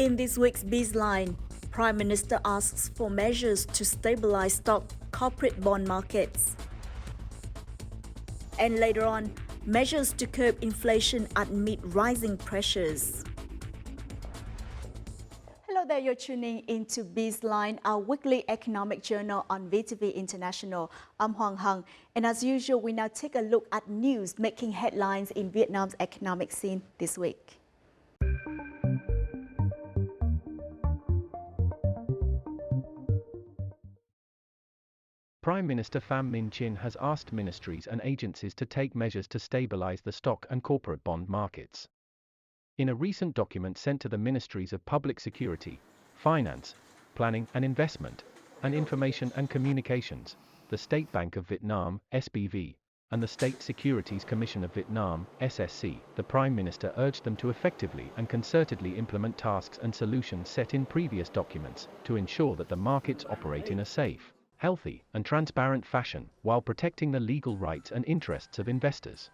In this week's Bizline, Prime Minister asks for measures to stabilize stock corporate bond markets. And later on, measures to curb inflation amid rising pressures. Hello there, you're tuning into Bizline, our weekly economic journal on VTV International. I'm Hoàng Hằng, and as usual, we now take a look at news making headlines in Vietnam's economic scene this week. Prime Minister Pham Minh Chinh has asked ministries and agencies to take measures to stabilize the stock and corporate bond markets. In a recent document sent to the Ministries of Public Security, Finance, Planning and Investment, and Information and Communications, the State Bank of Vietnam, SBV, and the State Securities Commission of Vietnam, SSC, the Prime Minister urged them to effectively and concertedly implement tasks and solutions set in previous documents to ensure that the markets operate in a safe, healthy, and transparent fashion while protecting the legal rights and interests of investors.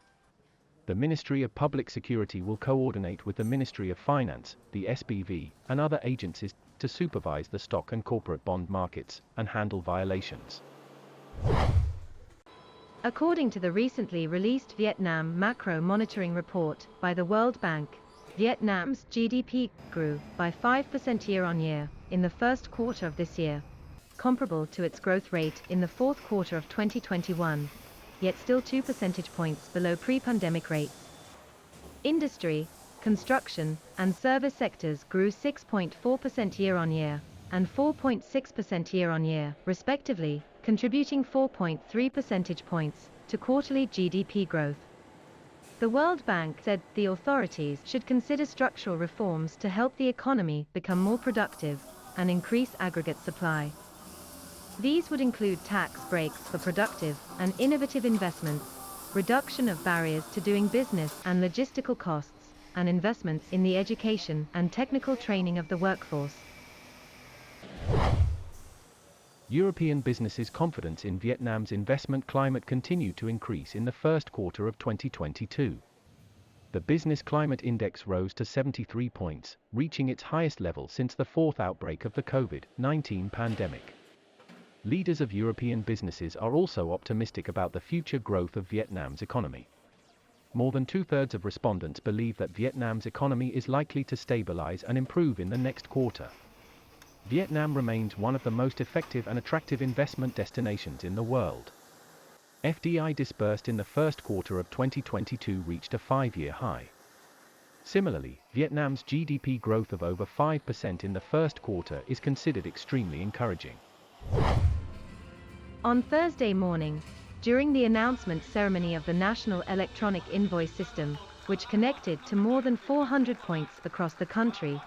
The Ministry of Public Security will coordinate with the Ministry of Finance, the SBV, and other agencies to supervise the stock and corporate bond markets and handle violations. According to the recently released Vietnam Macro Monitoring Report by the World Bank, Vietnam's GDP grew by 5% year-on-year in the first quarter of this year, comparable to its growth rate in the fourth quarter of 2021, yet still 2 percentage points below pre-pandemic rates. Industry, construction, and service sectors grew 6.4% year-on-year and 4.6% year-on-year, respectively, contributing 4.3 percentage points to quarterly GDP growth. The World Bank said the authorities should consider structural reforms to help the economy become more productive and increase aggregate supply. These would include tax breaks for productive and innovative investments, reduction of barriers to doing business and logistical costs, and investments in the education and technical training of the workforce. European businesses' confidence in Vietnam's investment climate continued to increase in the first quarter of 2022. The Business Climate Index rose to 73 points, reaching its highest level since the fourth outbreak of the COVID-19 pandemic. Leaders of European businesses are also optimistic about the future growth of Vietnam's economy. More than two-thirds of respondents believe that Vietnam's economy is likely to stabilize and improve in the next quarter. Vietnam remains one of the most effective and attractive investment destinations in the world. FDI disbursed in the first quarter of 2022 reached a 5-year high. Similarly, Vietnam's GDP growth of over 5% in the first quarter is considered extremely encouraging. On Thursday morning, during the announcement ceremony of the National Electronic Invoice System, which connected to more than 400 points across the country,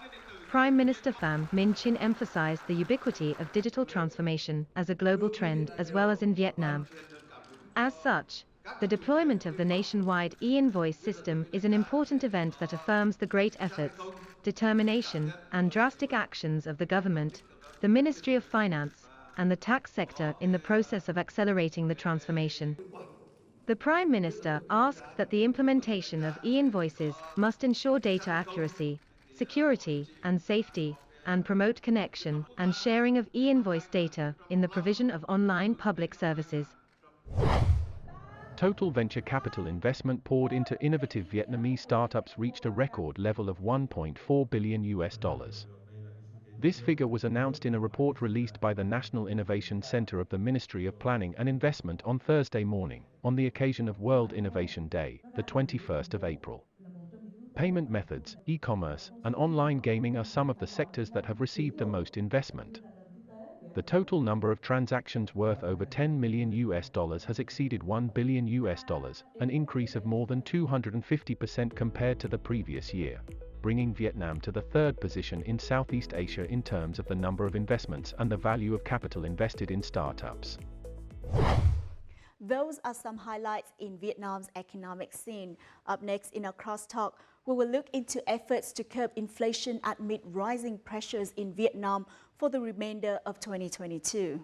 Prime Minister Pham Minh Chinh emphasized the ubiquity of digital transformation as a global trend as well as in Vietnam. As such, the deployment of the nationwide e-invoice system is an important event that affirms the great efforts, determination, and drastic actions of the government, the Ministry of Finance, and the tax sector in the process of accelerating the transformation. The Prime Minister asked that the implementation of e-invoices must ensure data accuracy, security, and safety, and promote connection and sharing of e-invoice data in the provision of online public services. Total venture capital investment poured into innovative Vietnamese startups reached a record level of $1.4 billion. This figure was announced in a report released by the National Innovation Center of the Ministry of Planning and Investment on Thursday morning, on the occasion of World Innovation Day, the 21st of April. Payment methods, e-commerce, and online gaming are some of the sectors that have received the most investment. The total number of transactions worth over $10 million has exceeded $1 billion, an increase of more than 250% compared to the previous year, bringing Vietnam to the third position in Southeast Asia in terms of the number of investments and the value of capital invested in startups. Those are some highlights in Vietnam's economic scene. Up next in our crosstalk, we will look into efforts to curb inflation amid rising pressures in Vietnam for the remainder of 2022.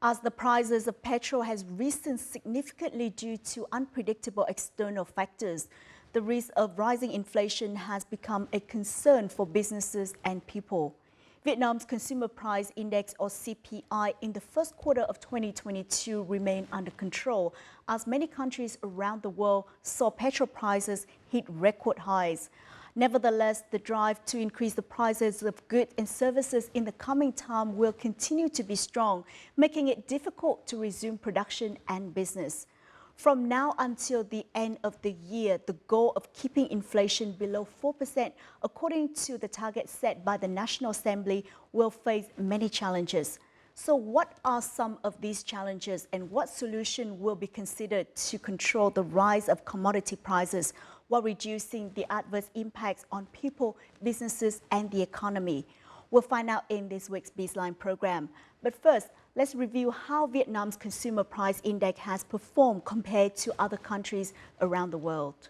As the prices of petrol has risen significantly due to unpredictable external factors, the risk of rising inflation has become a concern for businesses and people. Vietnam's Consumer Price Index, or CPI, in the first quarter of 2022 remained under control as many countries around the world saw petrol prices hit record highs. Nevertheless, the drive to increase the prices of goods and services in the coming time will continue to be strong, making it difficult to resume production and business. From now until the end of the year, the goal of keeping inflation below 4%, according to the target set by the National Assembly, will face many challenges. So what are some of these challenges and what solution will be considered to control the rise of commodity prices while reducing the adverse impacts on people, businesses, and the economy? We'll find out in this week's Bizline program. But first, let's review how Vietnam's Consumer Price Index has performed compared to other countries around the world.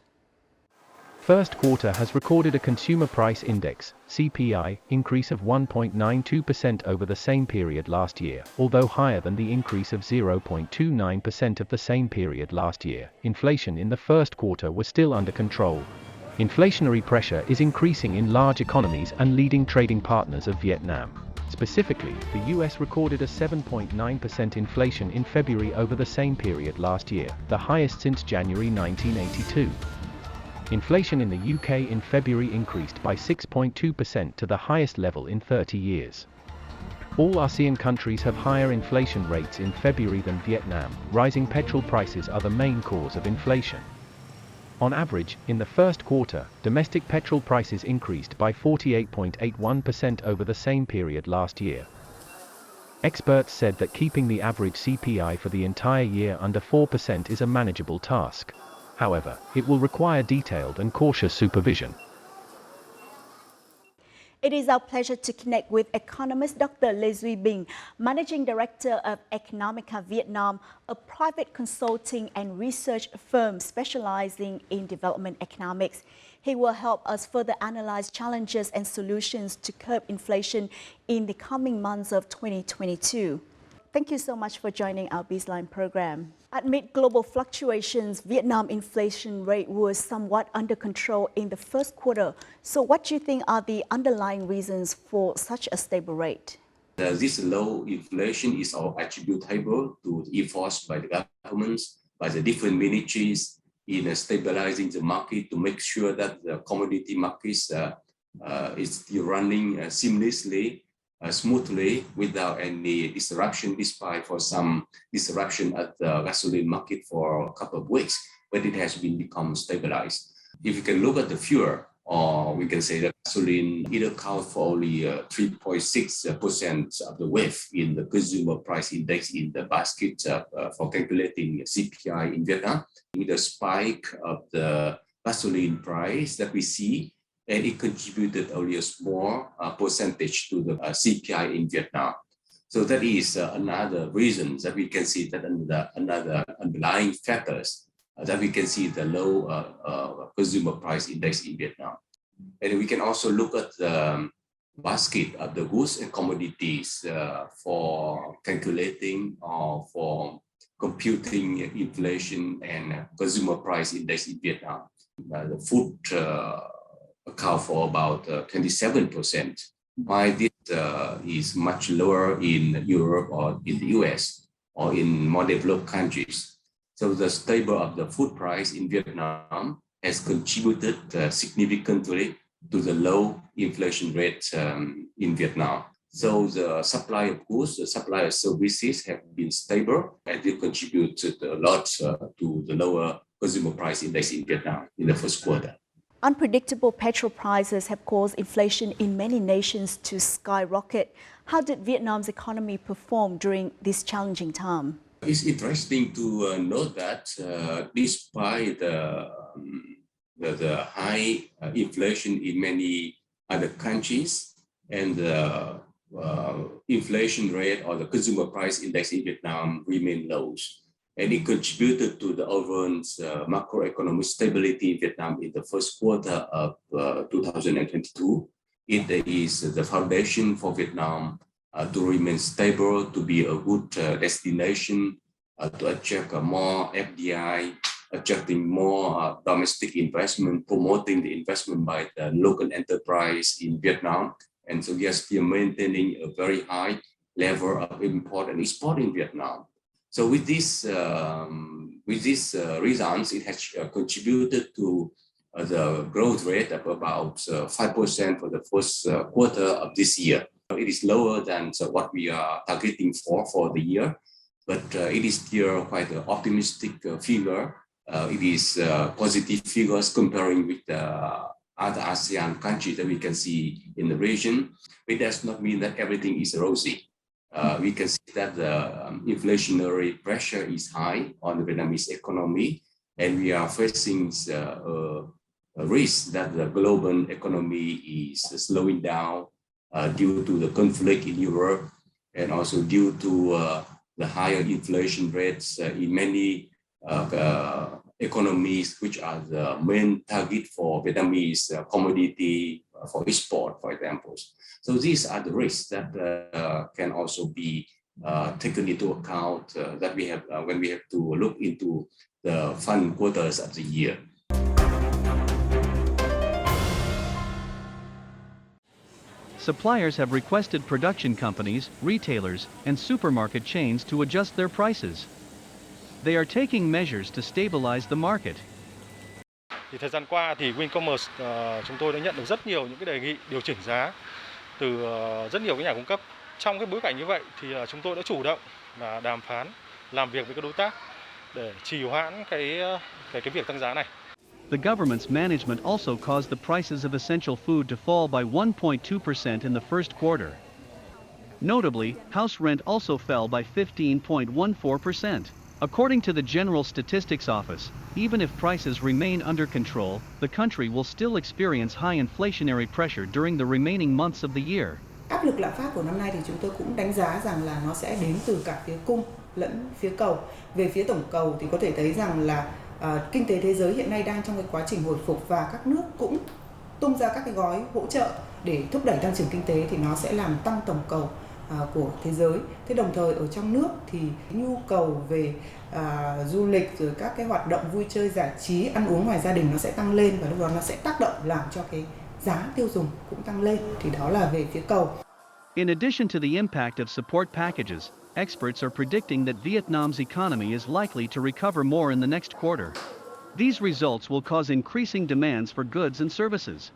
First quarter has recorded a Consumer Price Index, CPI, increase of 1.92% over the same period last year, although higher than the increase of 0.29% of the same period last year. Inflation in the first quarter was still under control. Inflationary pressure is increasing in large economies and leading trading partners of Vietnam. Specifically, the US recorded a 7.9% inflation in February over the same period last year, the highest since January 1982. Inflation in the UK in February increased by 6.2% to the highest level in 30 years. All ASEAN countries have higher inflation rates in February than Vietnam. Rising petrol prices are the main cause of inflation. On average, in the first quarter, domestic petrol prices increased by 48.81% over the same period last year. Experts said that keeping the average CPI for the entire year under 4% is a manageable task. However, it will require detailed and cautious supervision. It is our pleasure to connect with economist Dr. Lê Duy Bình, Managing Director of Economica Vietnam, a private consulting and research firm specializing in development economics. He will help us further analyze challenges and solutions to curb inflation in the coming months of 2022. Thank you so much for joining our Bizline program. Amid global fluctuations, Vietnam inflation rate was somewhat under control in the first quarter. So what do you think are the underlying reasons for such a stable rate? This low inflation is all attributable to the efforts by the governments, by the different ministries in stabilizing the market to make sure that the commodity markets is still running seamlessly, smoothly, without any disruption, despite for some disruption at the gasoline market for a couple of weeks, but it has become stabilized. If you can look at the fuel, or we can say that gasoline, it accounts for only 3.6% of the weight in the consumer price index in the basket for calculating CPI in Vietnam. With the spike of the gasoline price that we see, and it contributed only a small percentage to the CPI in Vietnam. So that is another reason that we can see that another underlying factors that we can see the low consumer price index in Vietnam. And we can also look at the basket of the goods and commodities for calculating or for computing inflation and consumer price index in Vietnam. The food account for about 27%, while this is much lower in Europe or in the US or in more developed countries. So the stable of the food price in Vietnam has contributed significantly to the low inflation rate in Vietnam. So the supply of goods, the supply of services have been stable and will contribute a lot to the lower consumer price index in Vietnam in the first quarter. Unpredictable petrol prices have caused inflation in many nations to skyrocket. How did Vietnam's economy perform during this challenging time? It's interesting to note that despite the high inflation in many other countries and the inflation rate or the consumer price index in Vietnam remain low. And it contributed to the overall macroeconomic stability in Vietnam in the first quarter of 2022. It is the foundation for Vietnam to remain stable, to be a good destination, to attract more FDI, attracting more domestic investment, promoting the investment by the local enterprise in Vietnam. And so we are still maintaining a very high level of import and export in Vietnam. So with these results, it has contributed to the growth rate of about 5% for the first quarter of this year. It is lower than what we are targeting for the year, but it is still quite an optimistic figure. It is positive figures comparing with the other ASEAN countries that we can see in the region. It does not mean that everything is rosy. We can see that the inflationary pressure is high on the Vietnamese economy, and we are facing a risk that the global economy is slowing down due to the conflict in Europe, and also due to the higher inflation rates in many economies, which are the main target for Vietnamese commodity for export, for example. So these are the risks that can also be taken into account that we have when we have to look into the final quarters of the year. Suppliers have requested production companies, retailers, and supermarket chains to adjust their prices. They are taking measures to stabilize the market. Thì thời gian qua thì WinCommerce chúng tôi đã nhận được rất nhiều những cái đề nghị điều chỉnh giá từ rất nhiều cái nhà cung cấp. Trong cái bối cảnh như vậy thì chúng tôi đã chủ động là đàm phán, làm việc với các đối tác để trì hoãn cái việc tăng giá này. The government's management also caused the prices of essential food to fall by 1.2% in the first quarter. Notably, house rent also fell by 15.14%. According to the General Statistics Office, even if prices remain under control, the country will still experience high inflationary pressure during the remaining months of the year. Áp lực lạm phát của năm nay thì chúng tôi cũng đánh giá rằng là nó sẽ đến từ cả phía cung lẫn phía cầu. Về phía tổng cầu thì có thể thấy rằng là kinh tế thế giới hiện nay đang trong cái quá trình hồi phục, và các nước cũng tung ra các cái gói hỗ trợ để thúc đẩy tăng trưởng kinh tế, thì nó sẽ làm tăng tổng cầu của thế giới. Thế đồng thời ở trong nước thì nhu cầu về du lịch rồi các cái hoạt động vui chơi giải trí, ăn uống ngoài gia đình nó sẽ tăng lên, và lúc đó nó sẽ tác động làm cho cái giá tiêu dùng cũng tăng lên. Thì đó là về phía cầu. In addition to the impact of support packages, experts are predicting that Vietnam's economy is likely to recover more in the next quarter. These results will cause increasing demands for goods and services.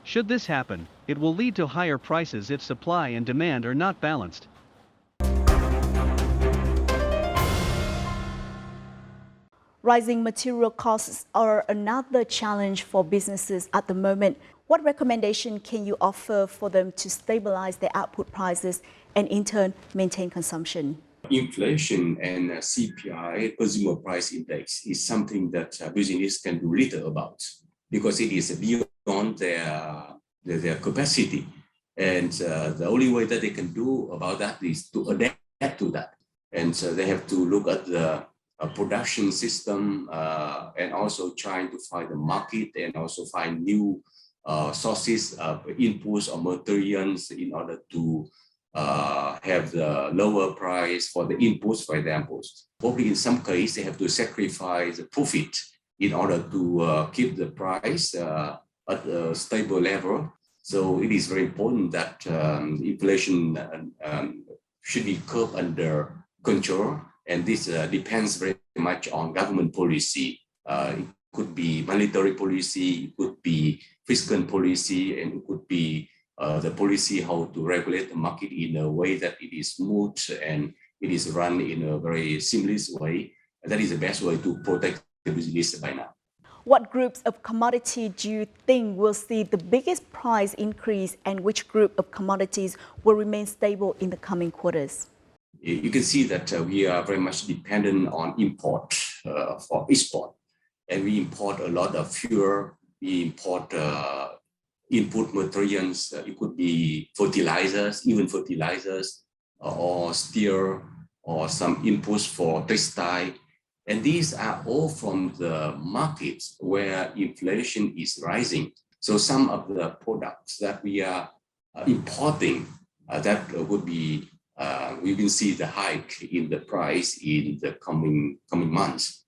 Should this happen, it will lead to higher prices if supply and demand are not balanced. Rising material costs are another challenge for businesses at the moment. What recommendation can you offer for them to stabilize their output prices and in turn maintain consumption? Inflation and CPI, Consumer Price Index, is something that business can do little about because it is beyond their capacity. And the only way that they can do about that is to adapt to that. And so they have to look at the production system and also trying to find the market and also find new sources of inputs or materials in order to have the lower price for the inputs, for example. Probably in some cases, they have to sacrifice the profit in order to keep the price at a stable level. So it is very important that inflation should be kept under control. And this depends very much on government policy. It could be monetary policy, it could be fiscal policy, and it could be the policy how to regulate the market in a way that it is smooth and it is run in a very seamless way. That is the best way to protect the business by now. What groups of commodity do you think will see the biggest price increase, and which group of commodities will remain stable in the coming quarters? You can see that we are very much dependent on import for export. And we import a lot of fuel, we import input materials, it could be fertilizers, even fertilizers, or steel, or some inputs for textile. And these are all from the markets where inflation is rising. So some of the products that we are importing that would be we will see the hike in the price in the coming months.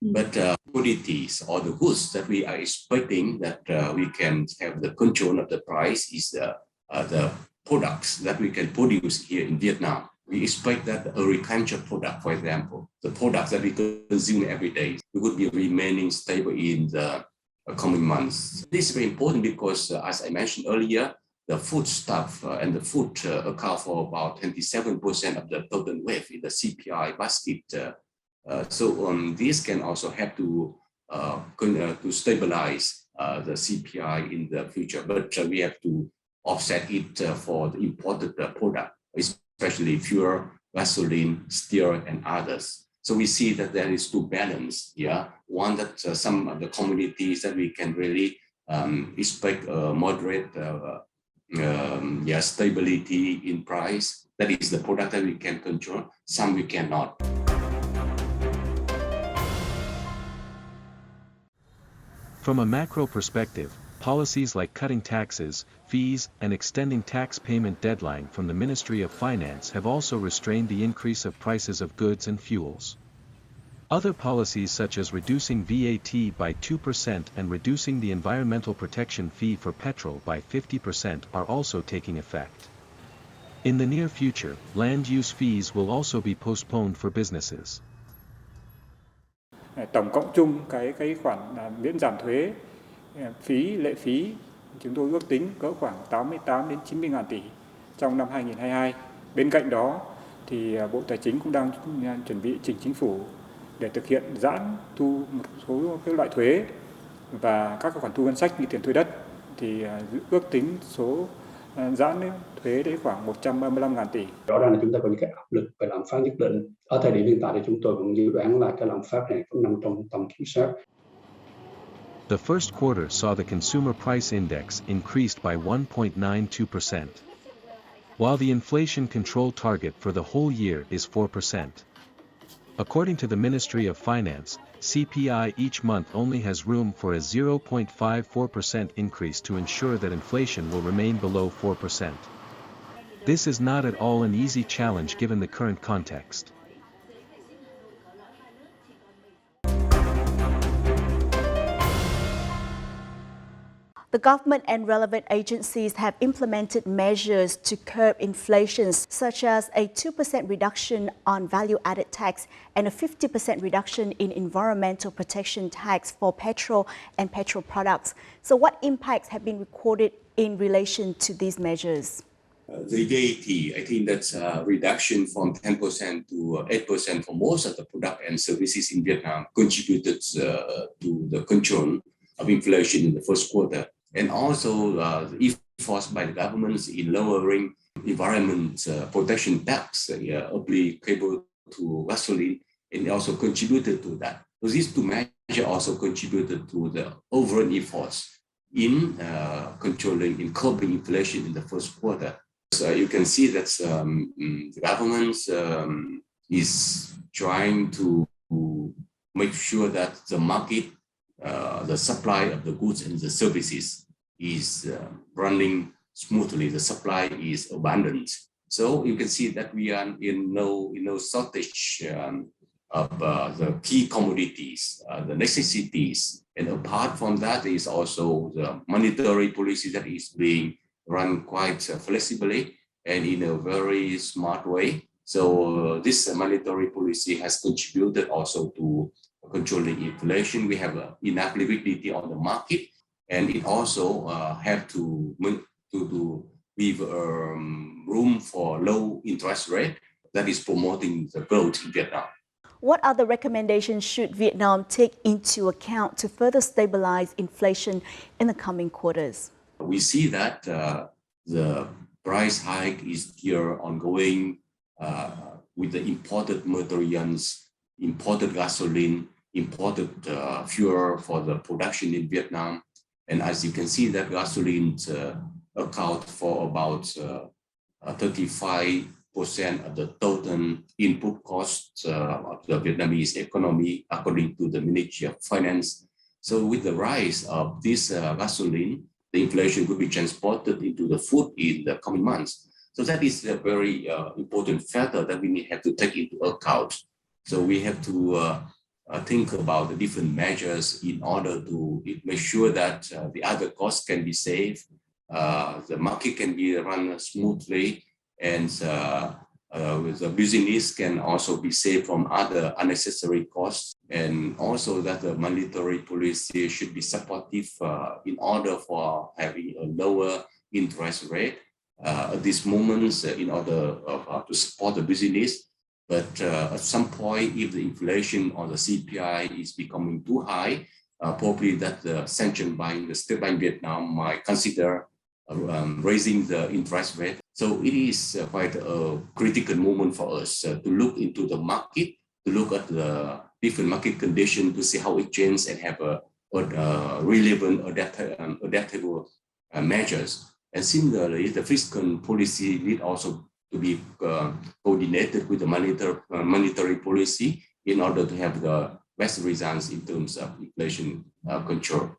But commodities or the goods that we are expecting that we can have the control of the price is the products that we can produce here in Vietnam. We expect that the agriculture product, for example, the products that we consume every day, would be remaining stable in the coming months. This is very important because, as I mentioned earlier, the food stuff and the food account for about 27% of the total weight in the CPI basket. So this can also help to stabilize the CPI in the future. But we have to offset it for the imported product, especially fuel, gasoline, steel, and others. So we see that there is two balance. Yeah, one that some of the commodities that we can really expect moderate stability in price. That is the product that we can control. Some we cannot. From a macro perspective, policies like cutting taxes, fees, and extending tax payment deadline from the Ministry of Finance have also restrained the increase of prices of goods and fuels. Other policies such as reducing VAT by 2% and reducing the environmental protection fee for petrol by 50% are also taking effect. In the near future, land use fees will also be postponed for businesses. Tổng cộng chung cái khoản miễn giảm thuế, lệ phí chúng tôi ước tính cỡ khoảng 88 đến 90 ngàn tỷ trong năm 2022. Bên cạnh đó thì Bộ Tài chính cũng đang chuẩn bị trình Chính phủ để thực hiện giãn thu một số các loại thuế và các khoản thu ngân sách như tiền thuê đất, thì ước tính số giãn thuế đấy khoảng 135.000 tỷ. Rõ ràng là chúng ta có những cái áp lực về lạm phát nhất định. Ở thời điểm hiện tại thì chúng tôi vẫn dự đoán là cái lạm phát này vẫn nằm trong tầm kiểm soát. The first quarter saw the consumer price index increased by 1.92%, while the inflation control target for the whole year is 4%. According to the Ministry of Finance, CPI each month only has room for a 0.54% increase to ensure that inflation will remain below 4%. This is not at all an easy challenge given the current context. The government and relevant agencies have implemented measures to curb inflation, such as a 2% reduction on value-added tax and a 50% reduction in environmental protection tax for petrol and petrol products. So what impacts have been recorded in relation to these measures? The VAT, I think that's a reduction from 10% to 8% for most of the product and services in Vietnam contributed to the control of inflation in the first quarter. And also the efforts by the governments in lowering environment protection tax applicable to gasoline, and also contributed to that. So these two measures also contributed to the overall efforts in controlling, in curbing inflation in the first quarter. So you can see that the government is trying to make sure that the market, the supply of the goods and the services is running smoothly. The supply is abundant. So you can see that we are in no shortage of the key commodities, the necessities. And apart from that, there is also the monetary policy that is being run quite flexibly and in a very smart way. So this monetary policy has contributed also to controlling inflation. We have enough liquidity on the market, and it also have to leave room for low interest rate that is promoting the growth in Vietnam. What other recommendations should Vietnam take into account to further stabilize inflation in the coming quarters? We see that the price hike is here ongoing with the imported materials, imported gasoline, imported fuel for the production in Vietnam. And as you can see, that gasoline account for about 35% of the total input costs of the Vietnamese economy, according to the Ministry of Finance. So with the rise of this gasoline, the inflation could be transported into the food in the coming months. So that is a very important factor that we have to take into account. So we have to think about the different measures in order to make sure that the other costs can be saved, the market can be run smoothly, and the business can also be saved from other unnecessary costs, and also that the monetary policy should be supportive in order for having a lower interest rate at this moment in order to support the business. But at some point, if the inflation or the CPI is becoming too high, probably that the central bank, the State Bank Vietnam, might consider raising the interest rate. So it is quite a critical moment for us to look into the market, to look at the different market conditions, to see how it changes and have a relevant, adaptable measures. And similarly, the fiscal policy need also to be coordinated with the monetary policy in order to have the best results in terms of inflation control.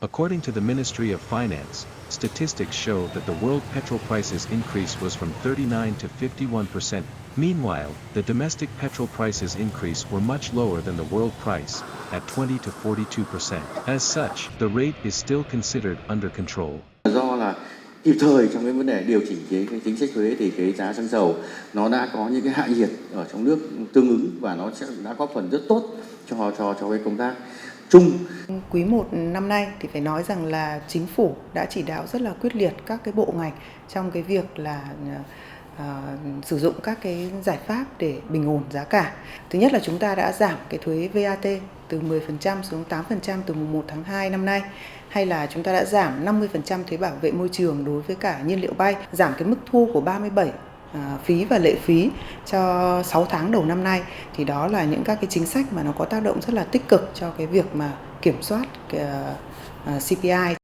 According to the Ministry of Finance, statistics show that the world petrol prices increase was from 39 to 51%. Meanwhile, the domestic petrol prices increase were much lower than the world price, at 20 to 42%. As such, the rate is still considered under control. Do là kịp thời trong cái vấn đề điều chỉnh cái chính sách thuế thì cái giá xăng dầu nó đã có những cái hạ nhiệt ở trong nước tương ứng và nó sẽ đã góp phần rất tốt cho cái công tác chung. Quý 1 năm nay thì phải nói rằng là chính phủ đã chỉ đạo rất là quyết liệt các cái bộ ngành trong cái việc là sử dụng các cái giải pháp để bình ổn giá cả. Thứ nhất là chúng ta đã giảm cái thuế VAT từ 10% xuống 8% từ mùng 1 tháng 2 năm nay, hay là chúng ta đã giảm 50% thuế bảo vệ môi trường đối với cả nhiên liệu bay, giảm cái mức thu của 37 phí và lệ phí cho 6 tháng đầu năm nay. Thì đó là những các cái chính sách mà nó có tác động rất là tích cực cho cái việc mà kiểm soát cái CPI.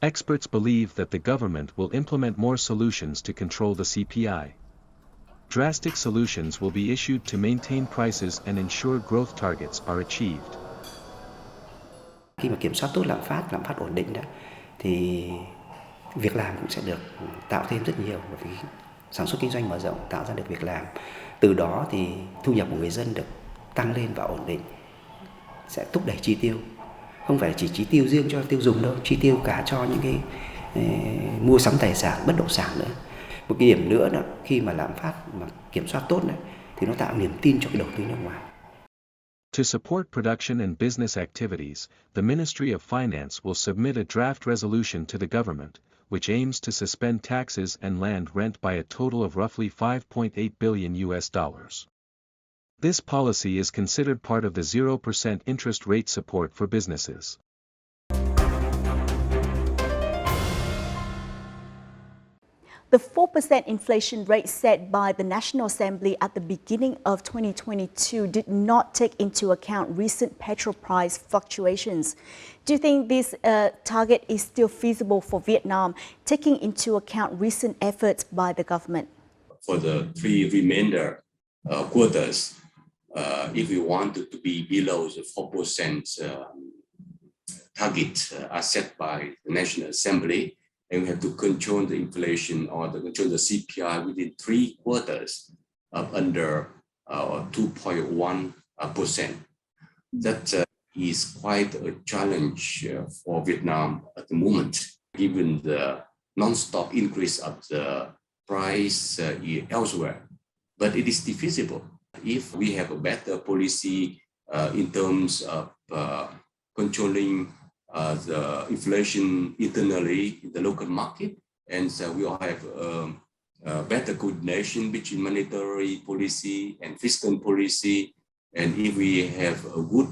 Experts believe that the government will implement more solutions to control the CPI. Drastic solutions will be issued to maintain prices and ensure growth targets are achieved. Khi mà kiểm soát tốt lạm phát ổn định đó, thì việc làm cũng sẽ được tạo thêm rất nhiều, bởi vì sản xuất kinh doanh mở rộng tạo ra được việc làm. Từ đó thì thu nhập của người dân được tăng lên và ổn định, sẽ thúc đẩy chi tiêu. Không phải chỉ chi tiêu riêng cho tiêu dùng đâu, chi tiêu cả cho những cái mua sắm tài sản, bất động sản nữa. Một cái điểm nữa đó, khi mà lạm phát mà kiểm soát tốt đấy, thì nó tạo niềm tin cho cái đầu tư nước ngoài. To support production and business activities, the Ministry of Finance will submit a draft resolution to the government, which aims to suspend taxes and land rent by a total of roughly $5.8 billion. This policy is considered part of the 0% interest rate support for businesses. The 4% inflation rate set by the National Assembly at the beginning of 2022 did not take into account recent petrol price fluctuations. Do you think this target is still feasible for Vietnam, taking into account recent efforts by the government? For the 3 remainder quarters, if we wanted to be below the 4% target as set by the National Assembly, and we have to control the inflation or control the CPI within 3 quarters of under 2.1%. That is quite a challenge for Vietnam at the moment, given the non-stop increase of the price elsewhere. But it is feasible if we have a better policy in terms of controlling the inflation internally in the local market, and we all have better coordination between monetary policy and fiscal policy, and if we have a good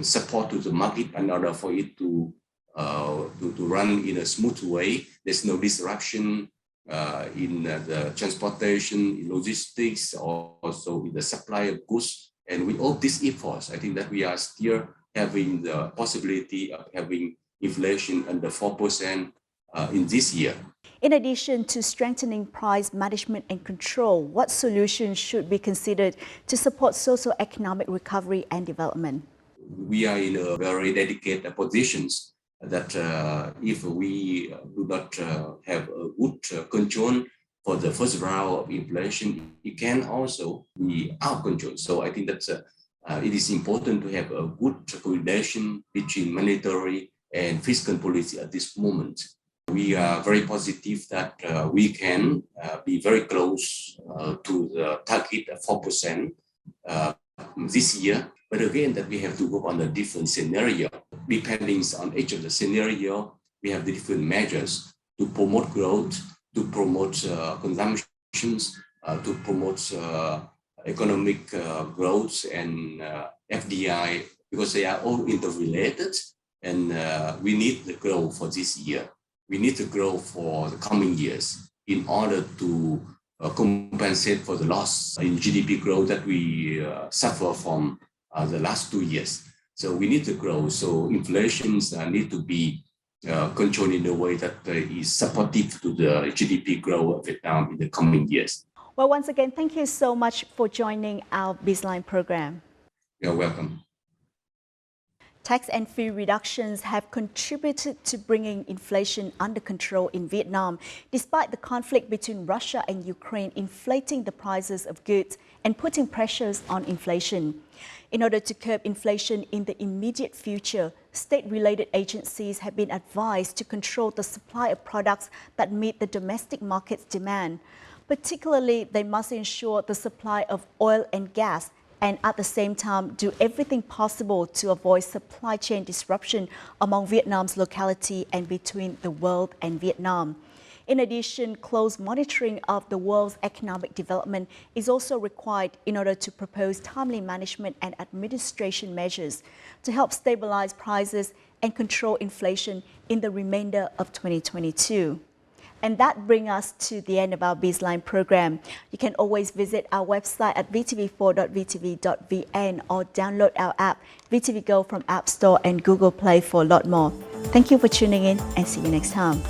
support to the market in order for it to run in a smooth way, there's no disruption in the transportation, in logistics, or also in the supply of goods. And with all these efforts, I think that we are still having the possibility of having inflation under 4% in this year. In addition to strengthening price management and control, what solutions should be considered to support socio-economic recovery and development? We are in a very dedicated positions that if we do not have a good control for the first round of inflation, it can also be out of control. So I think that it is important to have a good coordination between monetary and fiscal policy at this moment. We are very positive that we can be very close to the target of 4% this year. But again, that we have to go on a different scenario. Depending on each of the scenario, we have the different measures to promote growth, to promote consumptions, to promote economic growth and FDI, because they are all interrelated, and we need the growth for this year. We need to grow for the coming years in order to compensate for the loss in GDP growth that we suffer from the last 2 years. So we need to grow. So inflations need to be controlled in a way that is supportive to the GDP growth of Vietnam in the coming years. Well, once again, thank you so much for joining our Bizline program. You're welcome. Tax and fee reductions have contributed to bringing inflation under control in Vietnam, despite the conflict between Russia and Ukraine inflating the prices of goods and putting pressures on inflation. In order to curb inflation in the immediate future, state-related agencies have been advised to control the supply of products that meet the domestic market's demand. Particularly, they must ensure the supply of oil and gas, and at the same time do everything possible to avoid supply chain disruption among Vietnam's locality and between the world and Vietnam. In addition, close monitoring of the world's economic development is also required in order to propose timely management and administration measures to help stabilize prices and control inflation in the remainder of 2022. And that brings us to the end of our Bizline program. You can always visit our website at vtv4.vtv.vn or download our app VTV Go from App Store and Google Play for a lot more. Thank you for tuning in and see you next time.